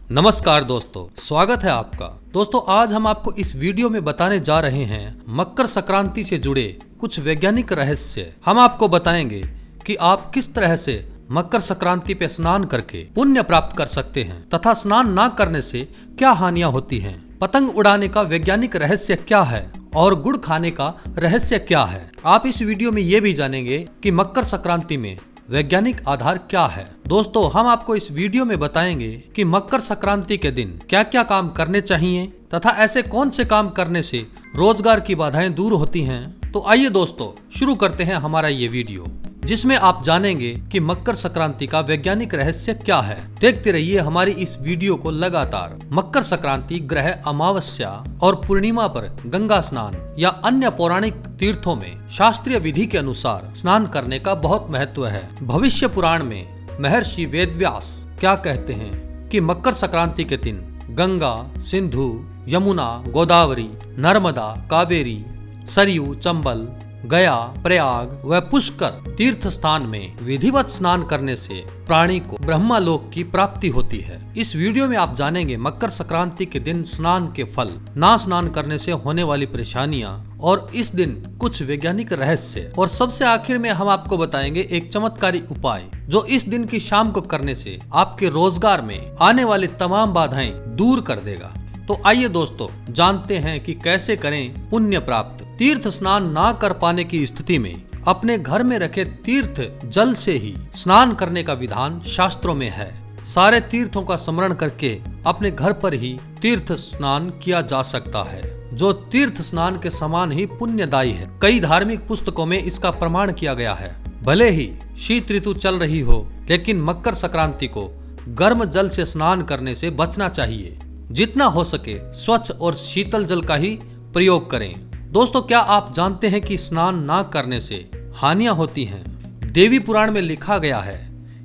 नमस्कार दोस्तों, स्वागत है आपका। दोस्तों, आज हम आपको इस वीडियो में बताने जा रहे हैं मकर संक्रांति से जुड़े कुछ वैज्ञानिक रहस्य। हम आपको बताएंगे कि आप किस तरह से मकर संक्रांति पे स्नान करके पुण्य प्राप्त कर सकते हैं तथा स्नान न करने से क्या हानियां होती हैं। पतंग उड़ाने का वैज्ञानिक रहस्य क्या है और गुड़ खाने का रहस्य क्या है। आप इस वीडियो में ये भी जानेंगे कि मकर संक्रांति में वैज्ञानिक आधार क्या है। दोस्तों, हम आपको इस वीडियो में बताएंगे कि मकर संक्रांति के दिन क्या क्या काम करने चाहिए तथा ऐसे कौन से काम करने से रोजगार की बाधाएं दूर होती हैं। तो आइए दोस्तों, शुरू करते हैं हमारा ये वीडियो, जिसमें आप जानेंगे कि मकर संक्रांति का वैज्ञानिक रहस्य क्या है। देखते रहिए हमारी इस वीडियो को लगातार। मकर संक्रांति ग्रह अमावस्या और पूर्णिमा पर गंगा स्नान या अन्य पौराणिक तीर्थों में शास्त्रीय विधि के अनुसार स्नान करने का बहुत महत्व है। भविष्य पुराण में महर्षि वेदव्यास क्या कहते हैं कि मकर संक्रांति के दिन गंगा, सिंधु, यमुना, गोदावरी, नर्मदा, कावेरी, सरयू, चंबल, गया, प्रयाग व पुष्कर तीर्थ स्थान में विधिवत स्नान करने से प्राणी को ब्रह्मलोक की प्राप्ति होती है। इस वीडियो में आप जानेंगे मकर संक्रांति के दिन स्नान के फल, ना स्नान करने से होने वाली परेशानियां और इस दिन कुछ वैज्ञानिक रहस्य। और सबसे आखिर में हम आपको बताएंगे एक चमत्कारी उपाय जो इस दिन की शाम को करने से आपके रोजगार में आने वाली तमाम बाधाएं दूर कर देगा। तो आइए दोस्तों, जानते हैं कि कैसे करें पुण्य प्राप्त। तीर्थ स्नान ना कर पाने की स्थिति में अपने घर में रखे तीर्थ जल से ही स्नान करने का विधान शास्त्रों में है। सारे तीर्थों का स्मरण करके अपने घर पर ही तीर्थ स्नान किया जा सकता है, जो तीर्थ स्नान के समान ही पुण्यदायी है। कई धार्मिक पुस्तकों में इसका प्रमाण किया गया है। भले ही शीत ऋतु चल रही हो, लेकिन मकर संक्रांति को गर्म जल से स्नान करने से बचना चाहिए। जितना हो सके स्वच्छ और शीतल जल का ही प्रयोग करें। दोस्तों, क्या आप जानते हैं कि स्नान ना करने से हानियां होती हैं? देवी पुराण में लिखा गया है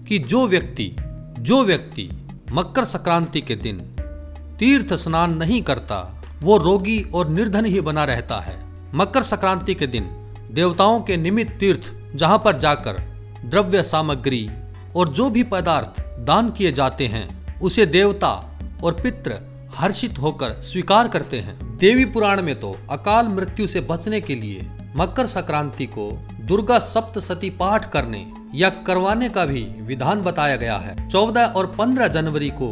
कि जो व्यक्ति मकर संक्रांति के दिन तीर्थ स्नान नहीं करता वो रोगी और निर्धन ही बना रहता है। मकर संक्रांति के दिन देवताओं के निमित्त तीर्थ जहां पर जाकर द्रव्य सामग्री और जो भी पदार्थ दान किए जाते हैं उसे देवता और पितृ हर्षित होकर स्वीकार करते हैं। देवी पुराण में तो अकाल मृत्यु से बचने के लिए मकर संक्रांति को दुर्गा सप्तशती पाठ करने या करवाने का भी विधान बताया गया है। 14 और 15 जनवरी को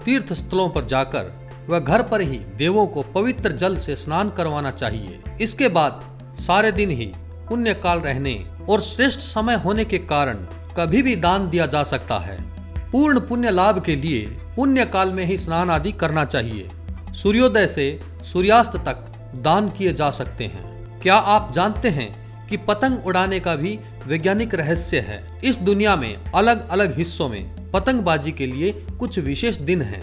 तीर्थ स्थलों पर जाकर व घर पर ही देवों को पवित्र जल से स्नान करवाना चाहिए। इसके बाद सारे दिन ही पुण्य काल रहने और श्रेष्ठ समय होने के कारण कभी भी दान दिया जा सकता है। पूर्ण पुण्य लाभ के लिए पुण्य काल में ही स्नान आदि करना चाहिए। सूर्योदय से सूर्यास्त तक दान किए जा सकते हैं। क्या आप जानते हैं कि पतंग उड़ाने का भी वैज्ञानिक रहस्य है? इस दुनिया में अलग अलग हिस्सों में पतंगबाजी के लिए कुछ विशेष दिन हैं।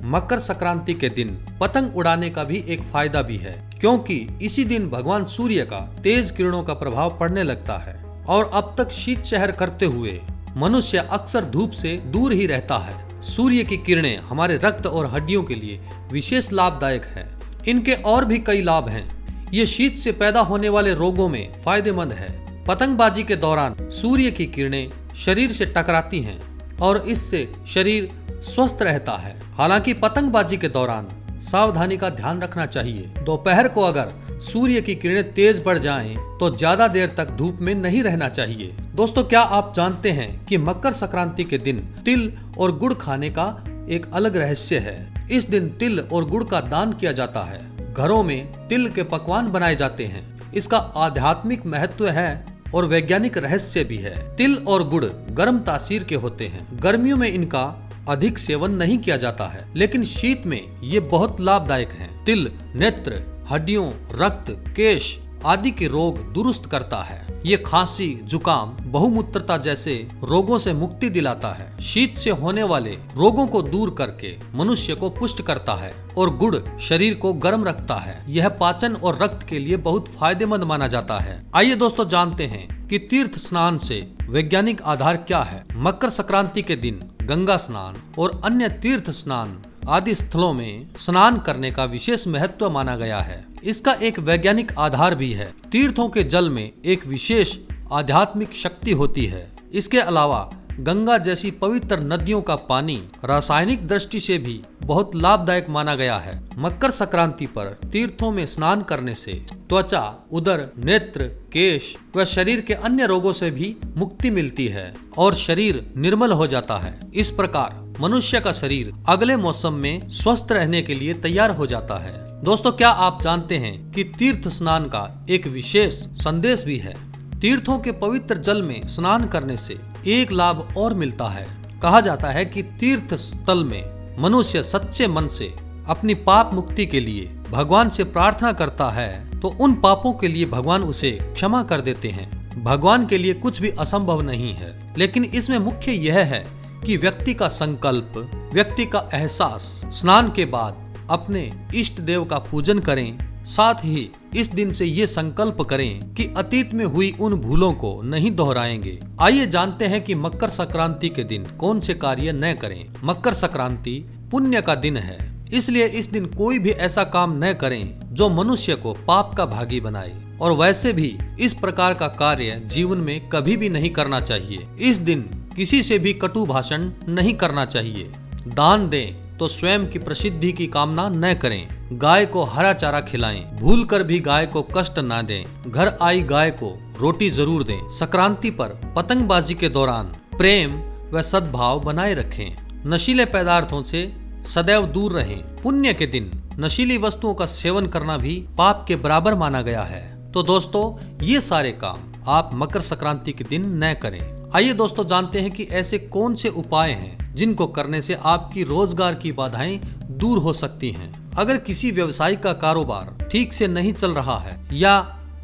मकर संक्रांति के दिन पतंग उड़ाने का भी एक फायदा भी है, क्योंकि इसी दिन भगवान सूर्य का तेज किरणों का प्रभाव पड़ने लगता है और अब तक शीतशहर करते हुए मनुष्य अक्सर धूप से दूर ही रहता है। सूर्य की किरणें हमारे रक्त और हड्डियों के लिए विशेष लाभदायक है। इनके और भी कई लाभ हैं। ये शीत से पैदा होने वाले रोगों में फायदेमंद है। पतंगबाजी के दौरान सूर्य की किरणें शरीर से टकराती हैं और इससे शरीर स्वस्थ रहता है। हालांकि पतंगबाजी के दौरान सावधानी का ध्यान रखना चाहिए। दोपहर को अगर सूर्य की किरणें तेज बढ़ जाएं, तो ज्यादा देर तक धूप में नहीं रहना चाहिए। दोस्तों, क्या आप जानते हैं कि मकर संक्रांति के दिन तिल और गुड़ खाने का एक अलग रहस्य है। इस दिन तिल और गुड़ का दान किया जाता है। घरों में तिल के पकवान बनाए जाते हैं। इसका आध्यात्मिक महत्व है और वैज्ञानिक रहस्य भी है। तिल और गुड़ गर्म तासीर के होते हैं। गर्मियों में इनका अधिक सेवन नहीं किया जाता है, लेकिन शीत में ये बहुत लाभदायक हैं। तिल नेत्र, हड्डियों, रक्त, केश आदि के रोग दुरुस्त करता है। ये खांसी, जुकाम, बहुमूत्रता जैसे रोगों से मुक्ति दिलाता है। शीत से होने वाले रोगों को दूर करके मनुष्य को पुष्ट करता है और गुड़ शरीर को गर्म रखता है। यह पाचन और रक्त के लिए बहुत फायदेमंद माना जाता है। आइए दोस्तों, जानते हैं कि तीर्थ स्नान से वैज्ञानिक आधार क्या है। मकर संक्रांति के दिन गंगा स्नान और अन्य तीर्थ स्नान आदि स्थलों में स्नान करने का विशेष महत्व माना गया है। इसका एक वैज्ञानिक आधार भी है। तीर्थों के जल में एक विशेष आध्यात्मिक शक्ति होती है। इसके अलावा गंगा जैसी पवित्र नदियों का पानी रासायनिक दृष्टि से भी बहुत लाभदायक माना गया है। मकर संक्रांति पर तीर्थों में स्नान करने से त्वचा, उदर, नेत्र, केश व शरीर के अन्य रोगों से भी मुक्ति मिलती है और शरीर निर्मल हो जाता है। इस प्रकार मनुष्य का शरीर अगले मौसम में स्वस्थ रहने के लिए तैयार हो जाता है। दोस्तों, क्या आप जानते हैं कि तीर्थ स्नान का एक विशेष संदेश भी है? तीर्थों के पवित्र जल में स्नान करने से एक लाभ और मिलता है। कहा जाता है कि तीर्थ स्थल में मनुष्य सच्चे मन से अपनी पाप मुक्ति के लिए भगवान से प्रार्थना करता है तो उन पापों के लिए भगवान उसे क्षमा कर देते हैं। भगवान के लिए कुछ भी असंभव नहीं है, लेकिन इसमें मुख्य यह है कि व्यक्ति का संकल्प, व्यक्ति का एहसास। स्नान के बाद अपने इष्ट देव का पूजन करें, साथ ही इस दिन से ये संकल्प करें कि अतीत में हुई उन भूलों को नहीं दोहराएंगे। आइए जानते हैं कि मकर संक्रांति के दिन कौन से कार्य न करें। मकर संक्रांति पुण्य का दिन है, इसलिए इस दिन कोई भी ऐसा काम न करें जो मनुष्य को पाप का भागी बनाए, और वैसे भी इस प्रकार का कार्य जीवन में कभी भी नहीं करना चाहिए। इस दिन किसी से भी कटु भाषण नहीं करना चाहिए। दान दें तो स्वयं की प्रसिद्धि की कामना न करें। गाय को हरा चारा खिलाएं, भूल कर भी गाय को कष्ट न दें। घर आई गाय को रोटी जरूर दें। संक्रांति पर पतंगबाजी के दौरान प्रेम व सद्भाव बनाए रखें। नशीले पदार्थों से सदैव दूर रहें। पुण्य के दिन नशीली वस्तुओं का सेवन करना भी पाप के बराबर माना गया है। तो दोस्तों, ये सारे काम आप मकर संक्रांति के दिन न करें। आइए दोस्तों, जानते हैं कि ऐसे कौन से उपाय हैं जिनको करने से आपकी रोजगार की बाधाएं दूर हो सकती हैं। अगर किसी व्यवसायी का कारोबार ठीक से नहीं चल रहा है या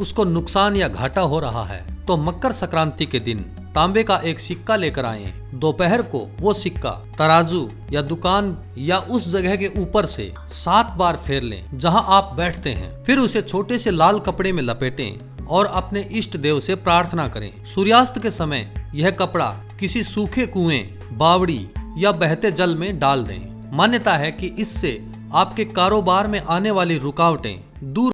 उसको नुकसान या घाटा हो रहा है तो मकर संक्रांति के दिन तांबे का एक सिक्का लेकर आएं। दोपहर को वो सिक्का तराजू या दुकान या उस जगह के ऊपर से 7 बार फेर लें जहां आप बैठते हैं। फिर उसे छोटे से लाल कपड़े में लपेटें और अपने इष्ट देव से प्रार्थना करें। सूर्यास्त के समय यह कपड़ा किसी सूखे कुएं, बावड़ी या बहते जल में डाल दें। मान्यता है कि इससे आपके कारोबार में आने वाली रुकावटें दूर